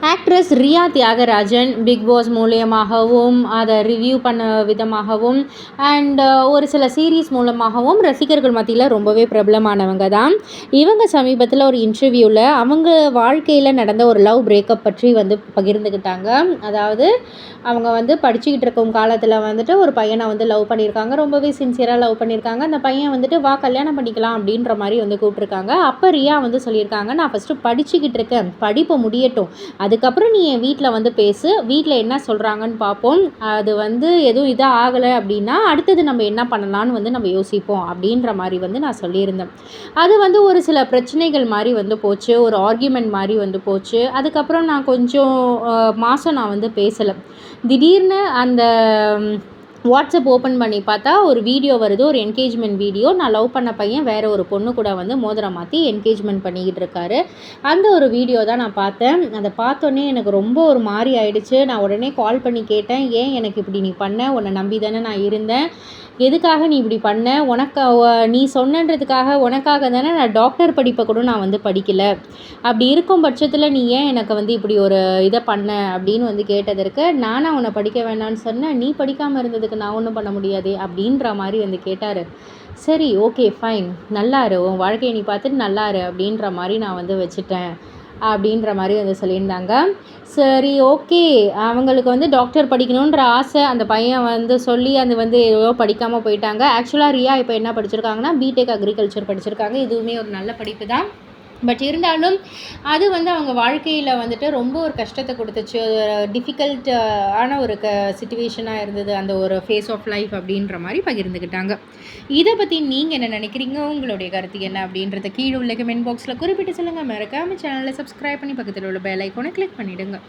Actress Riya Thiagarajan Bigg Boss மூலியமாகவும் அதை review பண்ண விதமாகவும் அண்ட் ஒரு சில சீரீஸ் மூலமாகவும் ரசிகர்கள் மத்தியில் ரொம்பவே பிரபலமானவங்க தான். இவங்க சமீபத்தில் ஒரு இன்டர்வியூவில் அவங்க வாழ்க்கையில் நடந்த ஒரு லவ் பிரேக்கப் பற்றி வந்து பகிர்ந்துக்கிட்டாங்க. அதாவது அவங்க வந்து படிச்சுக்கிட்டு இருக்கும் காலத்தில் வந்துட்டு ஒரு பையனை வந்து லவ் பண்ணியிருக்காங்க. ரொம்பவே சின்சியராக லவ் பண்ணியிருக்காங்க. அந்த பையன் வந்துட்டு வா கல்யாணம் பண்ணிக்கலாம் அப்படின்ற மாதிரி வந்து கூப்பிட்ருக்காங்க. அப்போ ரியா வந்து சொல்லியிருக்காங்க, நான் ஃபஸ்ட்டு படிச்சுக்கிட்டு இருக்கேன், படிப்பை முடியட்டும், அதுக்கப்புறம் நீ என் வீட்டில் வந்து பேசு, வீட்டில் என்ன சொல்கிறாங்கன்னு பார்ப்போம், அது வந்து எதுவும் இதாக ஆகலை அப்படின்னா அடுத்தது நம்ம என்ன பண்ணலான்னு வந்து நம்ம யோசிப்போம் அப்படின்ற மாதிரி வந்து நான் சொல்லியிருந்தேன். அது வந்து ஒரு சில பிரச்சனைகள் மாதிரி வந்து போச்சு, ஒரு ஆர்கியூமெண்ட் மாதிரி வந்து போச்சு. அதுக்கப்புறம் நான் கொஞ்சம் மாதம் நான் வந்து பேசலை. திடீர்னு அந்த வாட்ஸ்அப் ஓப்பன் பண்ணி பார்த்தா ஒரு வீடியோ வருது, ஒரு என்கேஜ்மெண்ட் வீடியோ. நான் லவ் பண்ண பையன் வேறு ஒரு பொண்ணு கூட வந்து மோதிரம் மாற்றி என்கேஜ்மெண்ட் பண்ணிக்கிட்டு இருக்காரு. அந்த ஒரு வீடியோ தான் நான் பார்த்தேன். அதை பார்த்தோன்னே எனக்கு ரொம்ப ஒரு மாதிரி ஆயிடுச்சு. நான் உடனே கால் பண்ணி கேட்டேன், ஏன் எனக்கு இப்படி நீ பண்ண? உன்னை நம்பி தானே நான் இருந்தேன், எதுக்காக நீ இப்படி பண்ண? நீ சொன்னன்றதுக்காக உனக்காக தானே நான் டாக்டர் படிப்பை கூட நான் வந்து படிக்கலை. அப்படி இருக்கும் பட்சத்தில் நீ ஏன் எனக்கு வந்து இப்படி ஒரு இதை பண்ண அப்படின்னு வந்து கேட்டதற்கு, நானாக உன்னை படிக்க வேணான்னு சொன்னேன், நீ படிக்காமல் இருந்ததுக்கு நான் ஒன்றும் பண்ண முடியாது அப்படின்ற மாதிரி வந்து கேட்டார். சரி, ஓகே, ஃபைன், நல்லாரு, உன் வாழ்க்கையை நீ பார்த்துட்டு நல்லாரு அப்படின்ற மாதிரி நான் வந்து வச்சுட்டேன் அப்படின்ற மாதிரி வந்து சொல்லியிருந்தாங்க. சரி, ஓகே, அவங்களுக்கு வந்து டாக்டர் படிக்கணுன்ற ஆசை, அந்த பையன் வந்து சொல்லி அது வந்து ஏதோ படிக்காமல் போயிட்டாங்க. ஆக்சுவலாக ரியா இப்போ என்ன படிச்சிருக்காங்கன்னா பிடெக் அக்ரிகல்ச்சர் படிச்சிருக்காங்க. இதுவுமே ஒரு நல்ல படிப்பு தான். பட் இருந்தாலும் அது வந்து அவங்க வாழ்க்கையில் வந்துட்டு ரொம்ப ஒரு கஷ்டத்தை கொடுத்துச்சு. டிஃபிகல்ட் ஆன ஒரு சிச்சுவேஷனாக இருந்தது அந்த ஒரு ஃபேஸ் ஆஃப் லைஃப் அப்படின்ற மாதிரி பகிர்ந்துக்கிட்டாங்க. இதை பற்றி நீங்கள் என்ன நினைக்கிறீங்க? உங்களுடைய கருத்து என்ன அப்படின்றத கீழே உள்ள கமெண்ட் பாக்ஸில் குறிப்பிட்டு சொல்லுங்கள். மறக்காமல் சேனலை சப்ஸ்கிரைப் பண்ணி பக்கத்தில் உள்ள பெல் ஐக்கானை கிளிக் பண்ணிவிடுங்க.